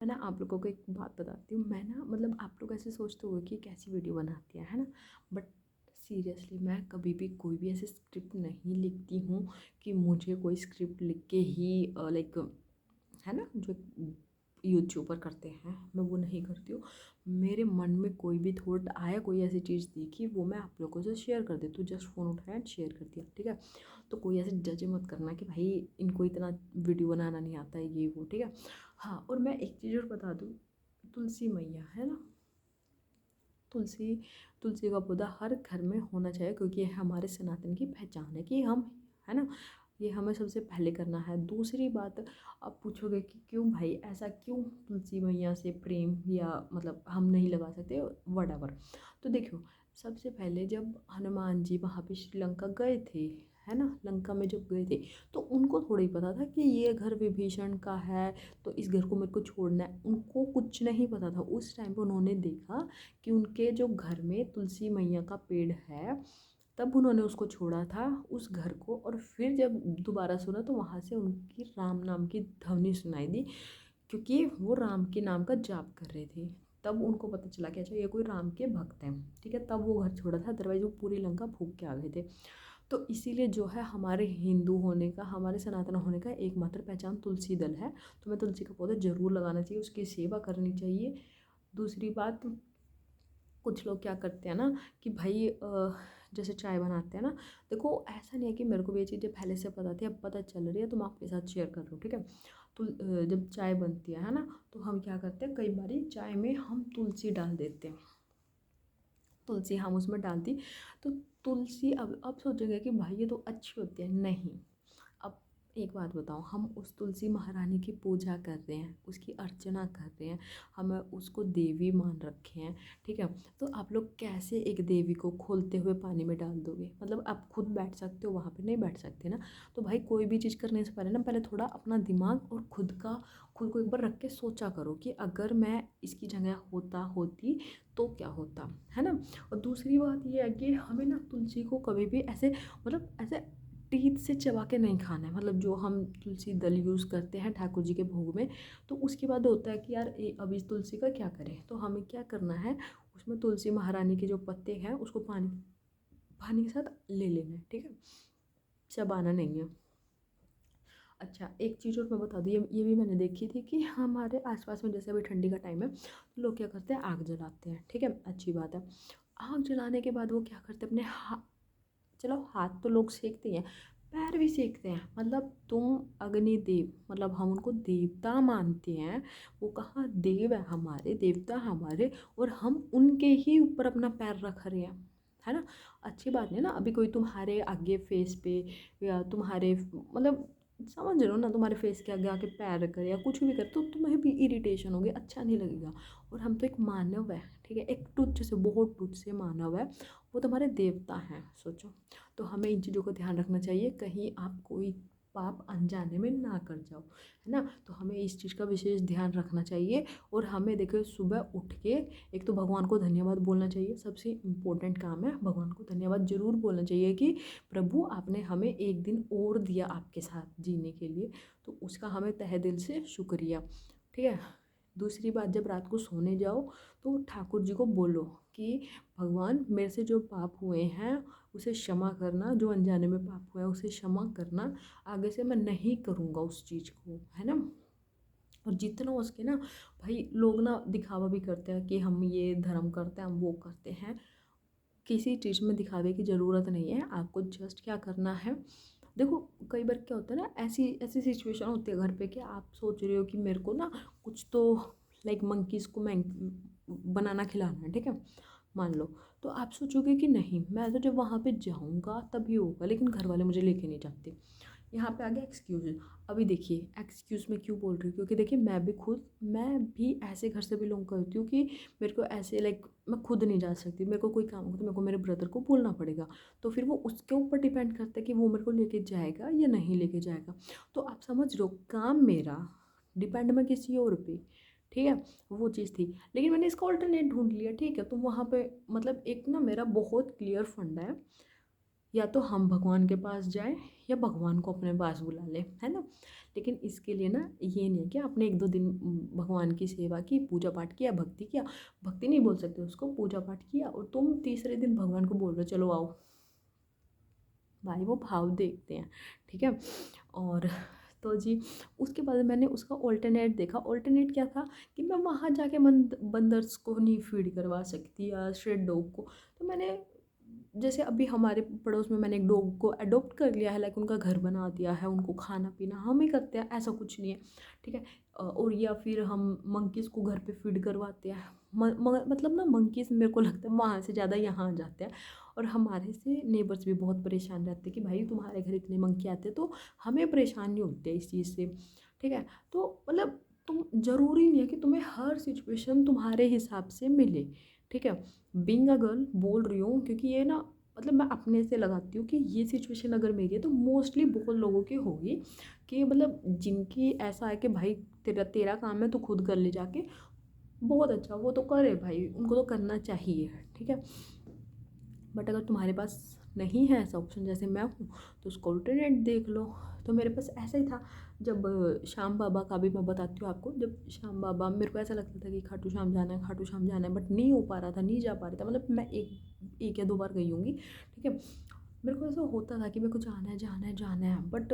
मैं ना आप लोगों को एक बात बताती हूँ। मैं ना मतलब आप लोग ऐसे सोचते हो कि कैसी वीडियो बनाती है ना। बट सीरियसली मैं कभी भी कोई भी ऐसे स्क्रिप्ट नहीं लिखती हूँ कि मुझे कोई स्क्रिप्ट लिख के ही लाइक है ना जो यूट्यूबर करते हैं, मैं वो नहीं करती हूँ। मेरे मन में कोई भी थॉट आया, कोई ऐसी चीज़ देखी, वो मैं आप लोगों से शेयर कर देती हूँ। जस्ट फ़ोन उठाया एंड शेयर कर दिया, ठीक है। तो कोई ऐसे जज मत करना कि भाई इनको इतना वीडियो बनाना नहीं आता है, ये वो, ठीक है। हाँ, और मैं एक चीज़ और बता दूँ, तुलसी मैया है ना, तुलसी तुलसी का पौधा हर घर में होना चाहिए, क्योंकि ये हमारे सनातन की पहचान है कि हम, है ना, ये हमें सबसे पहले करना है। दूसरी बात, आप पूछोगे कि क्यों भाई, ऐसा क्यों तुलसी मैया से प्रेम, या मतलब हम नहीं लगा सकते, वट। तो देखो, सबसे पहले जब हनुमान जी वहाँ पे श्रीलंका गए थे, है ना, लंका में जब गए थे, तो उनको थोड़ा ही पता था कि ये घर विभीषण का है, तो इस घर को मेरे को छोड़ना है। उनको कुछ नहीं पता था। उस टाइम पे उन्होंने देखा कि उनके जो घर में तुलसी मैया का पेड़ है, तब उन्होंने उसको छोड़ा था उस घर को। और फिर जब दोबारा सुना तो वहाँ से उनकी राम नाम की ध्वनि सुनाई दी, क्योंकि वो राम के नाम का जाप कर रहे थे। तब उनको पता चला कि अच्छा ये कोई राम के भक्त हैं, ठीक है। तब वो घर छोड़ा था, अदरवाइज वो पूरी लंका फूंक के आ गए थे। तो इसीलिए जो है हमारे हिंदू होने का, हमारे सनातन होने का एकमात्र पहचान तुलसी दल है। तो मैं तुलसी का पौधा ज़रूर लगाना चाहिए, उसकी सेवा करनी चाहिए। दूसरी बात, कुछ लोग क्या करते हैं ना कि भाई जैसे चाय बनाते हैं ना, देखो ऐसा नहीं है कि मेरे को भी ये चीज़ें पहले से पता थी, अब पता चल रही है तो मैं आपके साथ शेयर कर रहा हूँ, ठीक है। तो जब चाय बनती है ना, तो हम क्या करते हैं, कई बारी चाय में हम तुलसी डाल देते हैं। तुलसी हम उसमें डाल दी, तो तुलसी अब सोचेंगे कि भाई ये तो अच्छी होती है, नहीं। अब एक बात बताओ, हम उस तुलसी महारानी की पूजा कर रहे हैं, उसकी अर्चना कर रहे हैं, हम उसको देवी मान रखे हैं, ठीक है। तो आप लोग कैसे एक देवी को खोलते हुए पानी में डाल दोगे? मतलब आप खुद बैठ सकते हो वहाँ पे? नहीं बैठ सकते ना। तो भाई कोई भी चीज़ करने से पहले ना, पहले थोड़ा अपना दिमाग और खुद को एक बार रख के सोचा करो कि अगर मैं इसकी जगह होती तो क्या होता, है ना। और दूसरी बात ये है कि हमें ना तुलसी को कभी भी ऐसे, मतलब ऐसे टीथ से चबा के नहीं खाना है। मतलब जो हम तुलसी दल यूज़ करते हैं ठाकुर जी के भोग में, तो उसके बाद होता है कि यार अब इस तुलसी का क्या करें, तो हमें क्या करना है, उसमें तुलसी महारानी के जो पत्ते हैं उसको पानी पानी के साथ ले लेना है, ठीक है। चबाना नहीं है। अच्छा, एक चीज़ और मैं बता दूँ, ये भी मैंने देखी थी कि हमारे आसपास में, जैसे अभी ठंडी का टाइम है, तो लोग क्या करते हैं, आग जलाते हैं, ठीक है, अच्छी बात है। आग जलाने के बाद वो क्या करते हैं, अपने चलो हाथ तो लोग सेकते हैं, पैर भी सेकते हैं। मतलब तुम अग्निदेव, मतलब हम उनको देवता मानते हैं, वो कहाँ देव है, हमारे देवता हमारे, और हम उनके ही ऊपर अपना पैर रख रहे हैं, है ना। अच्छी बात नहीं ना। अभी कोई तुम्हारे आगे फेस पे, या तुम्हारे मतलब समझ रहे हो ना, तुम्हारे फेस के आगे आके पैर करे या कुछ भी करे, तो तुम्हें भी इरिटेशन होगी, अच्छा नहीं लगेगा। और हम तो एक मानव है, ठीक है, एक तुच्छ से, बहुत तुच्छ से मानव है, वो तुम्हारे देवता हैं, सोचो। तो हमें इन चीज़ों का ध्यान रखना चाहिए, कहीं आप कोई पाप अनजाने में ना कर जाओ, है ना। तो हमें इस चीज़ का विशेष ध्यान रखना चाहिए। और हमें देखो, सुबह उठ के एक तो भगवान को धन्यवाद बोलना चाहिए, सबसे इम्पोर्टेंट काम है, भगवान को धन्यवाद जरूर बोलना चाहिए कि प्रभु आपने हमें एक दिन और दिया आपके साथ जीने के लिए, तो उसका हमें तहे दिल से शुक्रिया, ठीक है। दूसरी बात, जब रात को सोने जाओ तो ठाकुर जी को बोलो कि भगवान मेरे से जो पाप हुए हैं उसे क्षमा करना, जो अनजाने में पाप हुआ है उसे क्षमा करना, आगे से मैं नहीं करूँगा उस चीज़ को, है ना। और जितना हो सके ना, भाई लोग ना दिखावा भी करते हैं कि हम ये धर्म करते हैं, हम वो करते हैं। किसी चीज़ में दिखावे की ज़रूरत नहीं है, आपको जस्ट क्या करना है, देखो कई बार क्या होता है ना, ऐसी ऐसी सिचुएशन होती है घर पे कि आप सोच रहे हो कि मेरे को ना कुछ तो लाइक मंकीज़ को मैं बनाना खिलाना है, ठीक है, मान लो। तो आप सोचोगे कि नहीं, मैं तो जब वहाँ पे जाऊँगा तभी होगा, लेकिन घर वाले मुझे लेके नहीं जाते। यहाँ पे आ गया एक्सक्यूज़। अभी देखिए, एक्सक्यूज़ मैं क्यों बोल रही हूँ, क्योंकि देखिए मैं भी ऐसे घर से बिलोंग करती हूँ कि मेरे को ऐसे लाइक मैं खुद नहीं जा सकती, मेरे को कोई काम हो तो मेरे को मेरे ब्रदर को बोलना पड़ेगा। तो फिर वो उसके ऊपर डिपेंड करता है कि वो मेरे को लेके जाएगा या नहीं लेके जाएगा। तो आप समझ रहे हो, काम मेरा, डिपेंड मैं किसी और पे, ठीक है। वो चीज़ थी, लेकिन मैंने इसका ऑल्टरनेट ढूंढ लिया, ठीक है। तो वहाँ पे मतलब एक ना मेरा बहुत क्लियर फंडा है या तो हम भगवान के पास जाएं या भगवान को अपने पास बुला लें, है ना। लेकिन इसके लिए ना ये नहीं है कि आपने 1-2 दिन भगवान की सेवा की, पूजा पाठ किया, भक्ति किया, भक्ति नहीं बोल सकते उसको, पूजा पाठ किया, और तुम तीसरे दिन भगवान को बोल रहे हो चलो आओ। भाई वो भाव देखते हैं, ठीक है। और तो जी उसके बाद मैंने उसका ऑल्टरनेट देखा। ऑल्टरनेट क्या था कि मैं वहाँ जाके बंदर्स को नहीं फीड करवा सकती या स्ट्रेट डॉग को। तो मैंने जैसे अभी हमारे पड़ोस में मैंने एक डॉग को अडॉप्ट कर लिया है, लाइक उनका घर बना दिया है, उनको खाना पीना हम ही करते हैं, ऐसा कुछ नहीं है, ठीक है। और या फिर हम मंकीज़ को घर पे फीड करवाते हैं। मतलब ना मंकीज़ मेरे को लगता है वहाँ से ज़्यादा यहाँ आ जाते हैं, और हमारे से नेबर्स भी बहुत परेशान रहते हैं कि भाई तुम्हारे घर इतने मंकी आते हैं, तो हमें परेशानी होती है इस चीज़ से, ठीक है। तो मतलब तुम ज़रूरी नहीं है कि तुम्हें हर सिचुएशन तुम्हारे हिसाब से मिले, ठीक है। बीइंग अ गर्ल बोल रही हूँ क्योंकि ये ना मतलब मैं अपने से लगाती हूँ कि ये सिचुएशन अगर मेरी है तो मोस्टली बहुत लोगों की होगी, कि मतलब जिनकी ऐसा है कि भाई तेरा तेरा काम है तो खुद कर ले जाके, बहुत अच्छा, वो तो करे भाई, उनको तो करना चाहिए, ठीक है। बट अगर तुम्हारे पास नहीं है ऐसा ऑप्शन जैसे मैं हूँ, तो उसको अल्टरनेट देख लो। तो मेरे पास ऐसा ही था। जब श्याम बाबा का भी मैं बताती हूँ आपको, जब श्याम बाबा मेरे को ऐसा लगता था कि खाटू श्याम जाना है, खाटू श्याम जाना है, बट नहीं हो पा रहा था, नहीं जा पा रहा था। मतलब मैं एक या 2 बार गई होंगी, ठीक है। मेरे को ऐसा होता था कि मेरे को जाना है जाना है जाना है, बट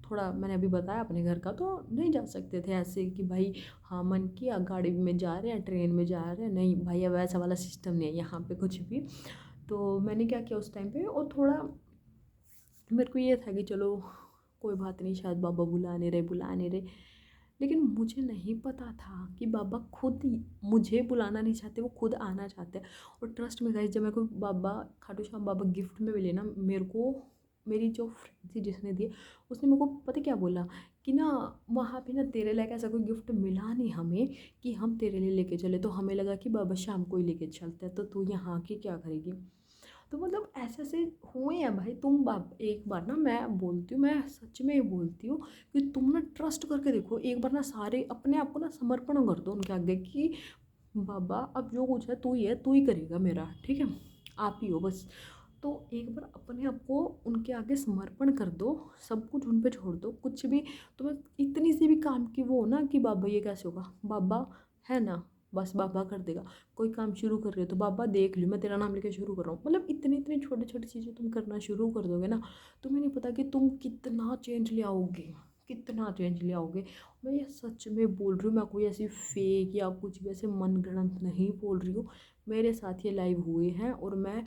थोड़ा मैंने अभी बताया अपने घर का, तो नहीं जा सकते थे ऐसे कि भाई हाँ मन किया गाड़ी में जा रहे हैं, ट्रेन में जा रहे हैं, नहीं भाई अब ऐसा वाला सिस्टम नहीं है यहाँ पे कुछ भी। तो मैंने क्या किया उस टाइम पे, और थोड़ा मेरे को ये था कि चलो कोई बात नहीं, शायद बाबा बुला नहीं रहे। लेकिन मुझे नहीं पता था कि बाबा खुद मुझे बुलाना नहीं चाहते, वो खुद आना चाहते हैं। और ट्रस्ट में गाइस, जब मेरे को बाबा खाटू श्याम बाबा गिफ्ट में मिले ना, मेरे को मेरी जो फ्रेंड थी जिसने दिए, उसने मेरे को पता क्या बोला कि ना वहाँ पे ना तेरे लायक ऐसा कोई गिफ्ट मिला नहीं हमें कि हम तेरे लिए लेके चले, तो हमें लगा कि बाबा शाम को ही लेके चलते हैं, तो तू यहाँ आके क्या करेगी। तो मतलब ऐसे ऐसे हुए हैं भाई। तुम एक बार ना, मैं बोलती हूँ, मैं सच में बोलती हूँ कि तुम ना ट्रस्ट करके देखो एक बार ना, सारे अपने आप को ना समर्पण कर दो उनके आगे कि बाबा अब जो कुछ है तू ही है, तू ही करेगा मेरा, ठीक है, आप ही हो बस। तो एक बार अपने आप को उनके आगे समर्पण कर दो, सब कुछ उन पे छोड़ दो। कुछ भी तुम्हें इतनी सी भी काम की वो हो ना कि बाबा ये कैसे होगा, बाबा है ना, बस बाबा कर देगा। कोई काम शुरू कर रहे हो तो बाबा देख लियो, मैं तेरा नाम लेके शुरू कर रहा हूँ। मतलब इतनी इतनी छोटी छोटी चीज़ें तुम करना शुरू कर दोगे ना, तुम्हें नहीं पता कि तुम कितना चेंज ले आओगे, कितना चेंज ले आओगे। मैं ये सच में बोल रही हूँ, मैं कोई ऐसी फेक या कुछ भी ऐसे मनगढ़ंत नहीं बोल रही हूँ। मेरे साथ ये लाइव हुए हैं, और मैं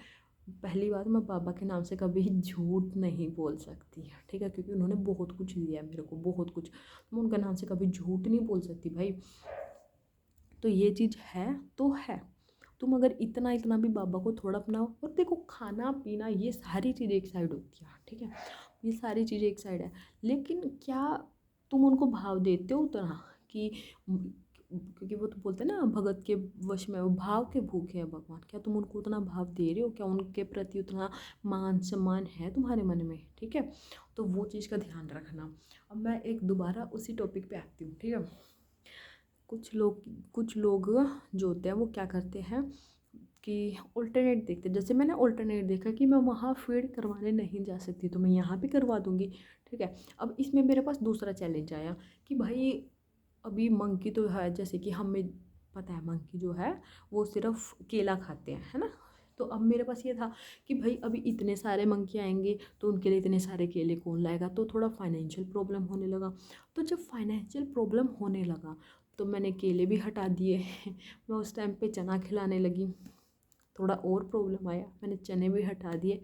पहली बात, मैं बाबा के नाम से कभी झूठ नहीं बोल सकती, ठीक है, क्योंकि उन्होंने बहुत कुछ दिया है मेरे को, बहुत कुछ। मैं उनके नाम से कभी झूठ नहीं बोल सकती भाई। तो ये चीज़ है तो है। तुम अगर इतना इतना भी बाबा को थोड़ा अपनाओ, और देखो खाना पीना ये सारी चीज़ें एक साइड होती है, ठीक है, ये सारी चीज़ें एक साइड है। लेकिन क्या तुम उनको भाव देते हो उतना कि क्योंकि वो तो बोलते हैं ना भगत के वश में वो भाव के भूखे हैं भगवान, क्या तुम उनको उतना भाव दे रहे हो, क्या उनके प्रति उतना मान सम्मान है तुम्हारे मन में, ठीक है। तो वो चीज़ का ध्यान रखना। अब मैं एक दोबारा उसी टॉपिक पे आती हूँ, ठीक है। कुछ लोग जो होते हैं वो क्या करते हैं कि अल्टरनेट देखते हैं। जैसे मैंने अल्टरनेट देखा कि मैं वहाँ फीड करवाने नहीं जा सकती, तो मैं यहाँ पे करवा दूँगी, ठीक है। अब इसमें मेरे पास दूसरा चैलेंज आया कि भाई अभी मंकी तो है, जैसे कि हमें पता है मंकी जो है वो सिर्फ केला खाते हैं, है ना। तो अब मेरे पास ये था कि भाई अभी इतने सारे मंकी आएंगे तो उनके लिए इतने सारे केले कौन लाएगा, तो थोड़ा फाइनेंशियल प्रॉब्लम होने लगा। तो जब फाइनेंशियल प्रॉब्लम होने लगा तो मैंने केले भी हटा दिए मैं उस टाइम पे चना खिलाने लगी। थोड़ा और प्रॉब्लम आया, मैंने चने भी हटा दिए।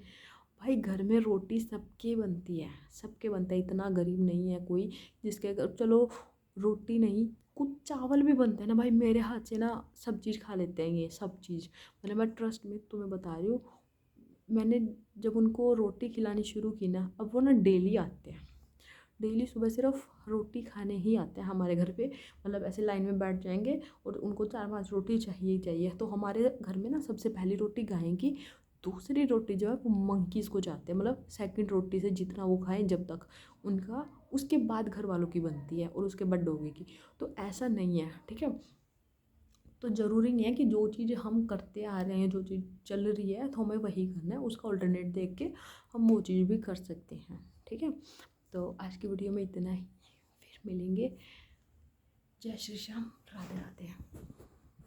भाई घर में रोटी सबके बनती है, सबके बनता है, इतना गरीब नहीं है कोई जिसके घर चलो रोटी नहीं, कुछ चावल भी बनते हैं ना भाई, मेरे हाथ से ना सब चीज़ खा लेते हैं ये सब चीज़। मतलब मैं ट्रस्ट में तुम्हें बता रही हूँ, मैंने जब उनको रोटी खिलानी शुरू की ना, अब वो ना डेली आते हैं, डेली सुबह सिर्फ रोटी खाने ही आते हैं हमारे घर पे। मतलब ऐसे लाइन में बैठ जाएंगे और उनको 4-5 रोटी चाहिए ही चाहिए। तो हमारे घर में ना सबसे पहली रोटी गाय की, दूसरी रोटी जो है वो मंकीज़ को जाते हैं, मतलब सेकंड रोटी से जितना वो खाएं जब तक उनका, उसके बाद घर वालों की बनती है और उसके बाद डोगे की। तो ऐसा नहीं है, ठीक है। तो ज़रूरी नहीं है कि जो चीज़ हम करते आ रहे हैं, जो चीज़ चल रही है तो हमें वही करना है, उसका अल्टरनेट देख के हम वो चीज़ भी कर सकते हैं। ठीक है, तो आज की वीडियो में इतना ही, फिर मिलेंगे। जय श्री श्याम, राधे राधे।